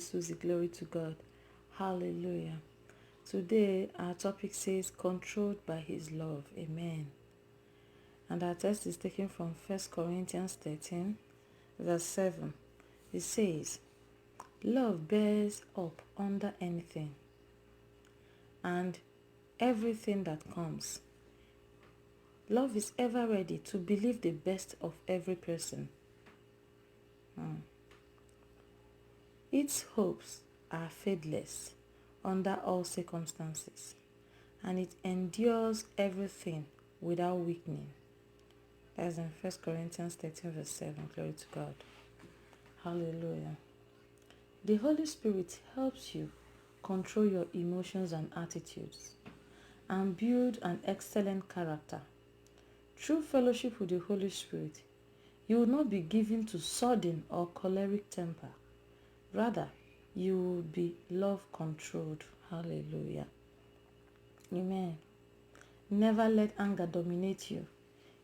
Susie. Glory to God. Hallelujah. Today, our topic says, controlled by his love. Amen. And our text is taken from 1 Corinthians 13, verse 7. It says, love bears up under anything and everything that comes. Love is ever ready to believe the best of every person. Its hopes are faithless under all circumstances, and it endures everything without weakening. That's in 1 Corinthians 13, verse 7. Glory to God. Hallelujah. The Holy Spirit helps you control your emotions and attitudes and build an excellent character. Through fellowship with the Holy Spirit, you will not be given to sudden or choleric temper. Rather, you will be love-controlled. Hallelujah. Amen. Never let anger dominate you,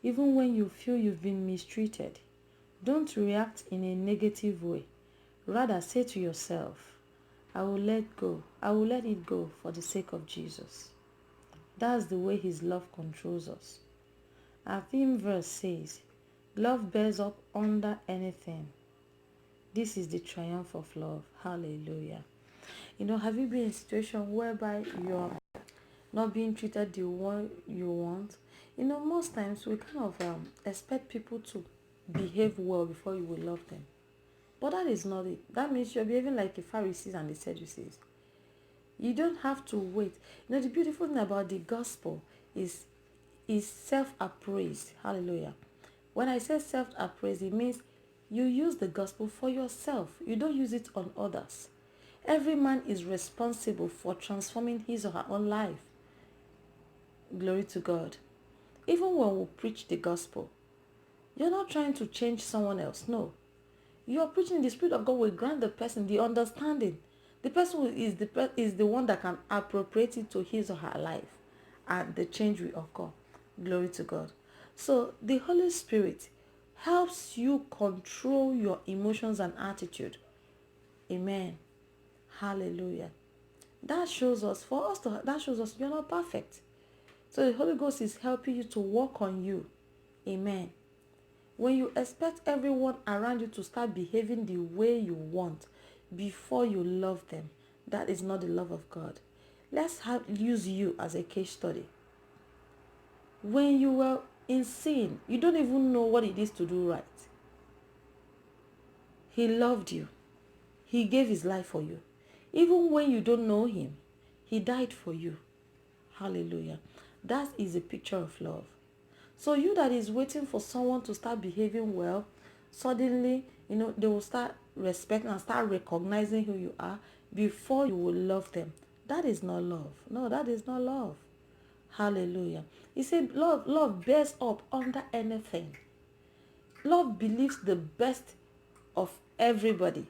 even when you feel you've been mistreated. Don't react in a negative way. Rather, say to yourself, I will let go. I will let it go for the sake of Jesus. That's the way his love controls us. Our theme verse says, love bears up under anything. This is the triumph of love. Hallelujah. Have you been in a situation whereby you're not being treated the way you want? Most times we kind of expect people to behave well before you will love them. But that is not it. That means you're behaving like the Pharisees and the Sadducees. You don't have to wait. The beautiful thing about the gospel is self-appraised. Hallelujah. When I say self-appraised, it means you use the gospel for yourself. You don't use it on others. Every man is responsible for transforming his or her own life. Glory to God. Even when we preach the gospel, you're not trying to change someone else. No. You're preaching, the Spirit of God will grant the person the understanding. The person is the one that can appropriate it to his or her life, and the change will occur. Glory to God. So the Holy Spirit helps you control your emotions and attitude. Amen. Hallelujah. That shows us you're not perfect. So the Holy Ghost is helping you to work on you. Amen. When you expect everyone around you to start behaving the way you want before you love them, that is not the love of God. Let's use you as a case study. When you were in sin, you don't even know what it is to do right. He loved you. He gave his life for you. Even when you don't know him, he died for you. Hallelujah. That is a picture of love. So you that is waiting for someone to start behaving well, suddenly, they will start respecting and start recognizing who you are before you will love them. That is not love. No, that is not love. Hallelujah. He said love bears up under anything. Love believes the best of everybody.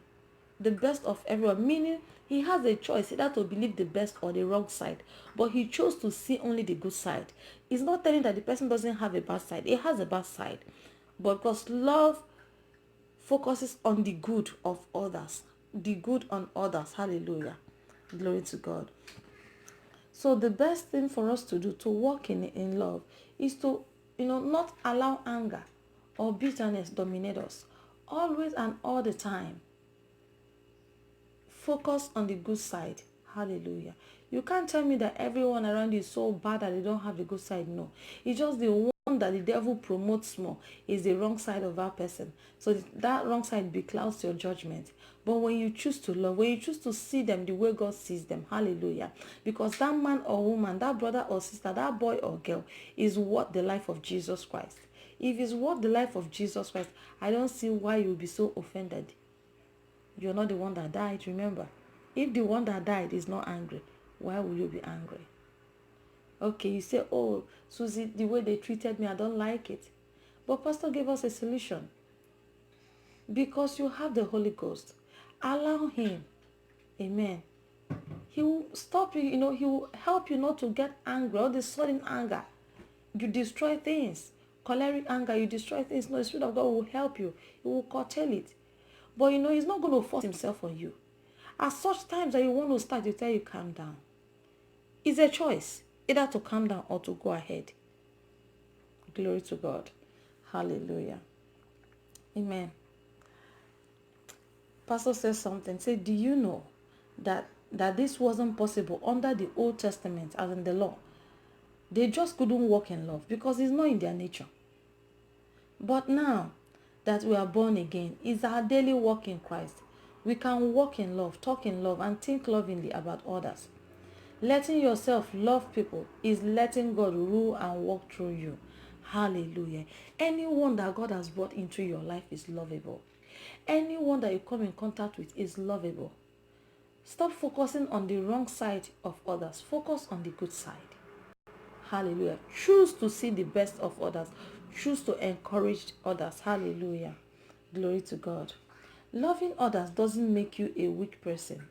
The best of everyone, meaning he has a choice either to believe the best or the wrong side, but he chose to see only the good side. It's not telling that the person doesn't have a bad side. It has a bad side, but because love focuses on the good of others, the good on others. Hallelujah. Glory to God. So the best thing for us to do to walk in love is to not allow anger or bitterness dominate us always and all the time. Focus on the good side. Hallelujah. You can't tell me that everyone around you is so bad that they don't have a good side. No. It's just the one that the devil promotes more is the wrong side of that person. So that wrong side beclouds your judgment. But when you choose to love, when you choose to see them the way God sees them, hallelujah. Because that man or woman, that brother or sister, that boy or girl is worth the life of Jesus Christ. If it's worth the life of Jesus Christ, I don't see why you'll be so offended. You're not the one that died, remember. If the one that died is not angry, why will you be angry? Okay, you say, oh, Susie, the way they treated me, I don't like it. But Pastor gave us a solution. Because you have the Holy Ghost, allow him. Amen. He will stop you, he will help you not to get angry, all this sudden anger. You destroy things. Choleric anger, you destroy things. No, the Spirit of God will help you. He will curtail it. But he's not going to force himself on you. At such times that you want to start, you tell you calm down. It's a choice, either to calm down or to go ahead. Glory to God. Hallelujah. Amen. Pastor says something. Say, do you know that this wasn't possible under the Old Testament, as in the law? They just couldn't walk in love because it's not in their nature. But now that we are born again, it's our daily walk in Christ. We can walk in love, talk in love, and think lovingly about others. Letting yourself love people is letting God rule and walk through you. Hallelujah. Anyone that God has brought into your life is lovable. Anyone that you come in contact with is lovable. Stop focusing on the wrong side of others. Focus on the good side. Hallelujah. Choose to see the best of others. Choose to encourage others. Hallelujah. Glory to God. Loving others doesn't make you a weak person.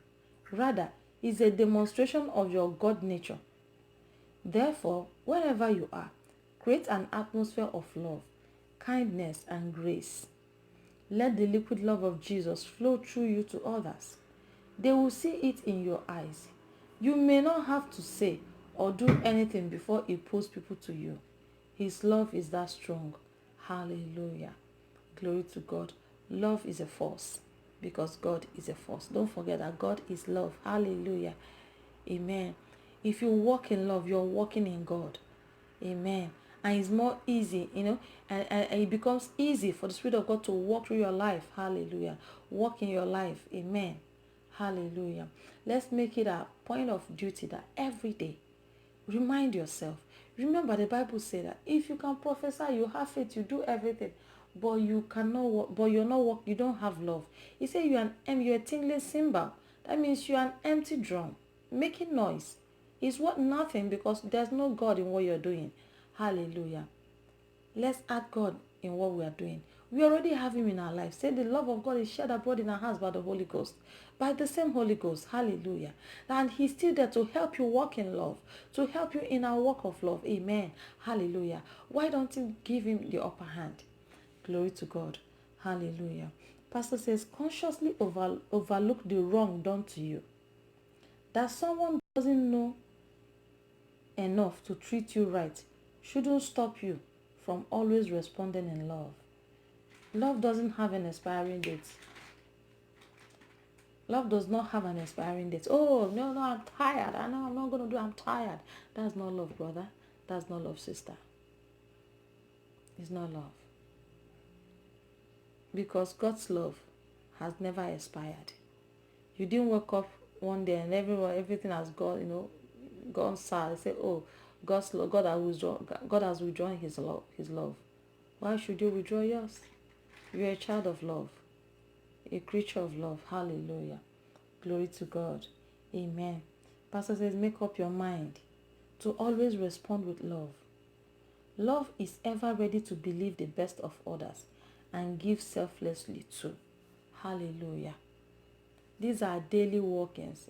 Rather, it's a demonstration of your God nature. Therefore, wherever you are, create an atmosphere of love, kindness, and grace. Let the liquid love of Jesus flow through you to others. They will see it in your eyes. You may not have to say or do anything before He pulls people to you. His love is that strong. Hallelujah. Glory to God. Love is a force because God is a force. Don't forget that God is love. Hallelujah. Amen. If you walk in love, you're walking in God. Amen. And it's more easy, and it becomes easy for the Spirit of God to walk through your life. Hallelujah. Walk in your life. Amen. Hallelujah. Let's make it a point of duty that every day, remind yourself. Remember, the Bible says that if you can prophesy, you have faith, you do everything, but you cannot walk, but you're not walk, you don't have love. He said you're a tingling cymbal. That means you're an empty drum making noise. It's what nothing because there's no God in what you're doing. Hallelujah. Let's add God in what we are doing. We already have Him in our lives. Say the love of God is shed abroad in our hearts by the Holy Ghost. By the same Holy Ghost. Hallelujah. And He's still there to help you walk in love. To help you in our walk of love. Amen. Hallelujah. Why don't you give Him the upper hand? Glory to God. Hallelujah. Pastor says, consciously overlook the wrong done to you. That someone doesn't know enough to treat you right shouldn't stop you from always responding in love. Love doesn't have an expiring date. Love does not have an expiring date. Oh, no, I'm tired. I know I'm not going to do. I'm tired. That's not love, brother. That's not love, sister. It's not love. Because God's love has never expired. You didn't wake up one day and everything has gone sad. Say, oh, God has withdrawn His love. Why should you withdraw yours? You're a child of love, a creature of love. Hallelujah. Glory to God. Amen. Pastor says, make up your mind to always respond with love. Love is ever ready to believe the best of others and give selflessly too. Hallelujah. These are daily workings,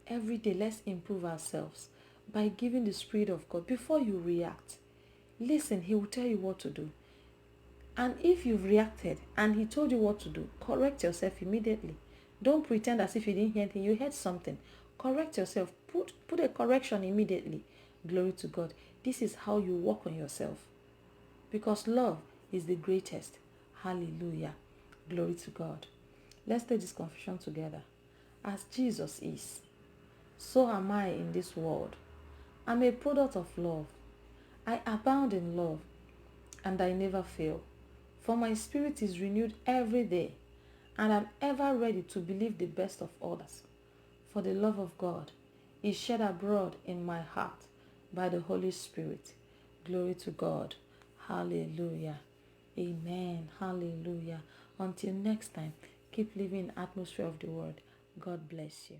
Every day, let's improve ourselves by giving the Spirit of God. Before you react, listen, He will tell you what to do. And if you've reacted and He told you what to do, correct yourself immediately. Don't pretend as if you didn't hear anything. You heard something. Correct yourself. Put a correction immediately. Glory to God. This is how you work on yourself. Because love is the greatest. Hallelujah. Glory to God. Let's take this confession together. As Jesus is, so am I in this world. I'm a product of love. I abound in love, and I never fail. For my spirit is renewed every day, and I'm ever ready to believe the best of others. For the love of God is shed abroad in my heart by the Holy Spirit. Glory to God. Hallelujah. Amen. Hallelujah. Until next time, keep living in the atmosphere of the word. God bless you.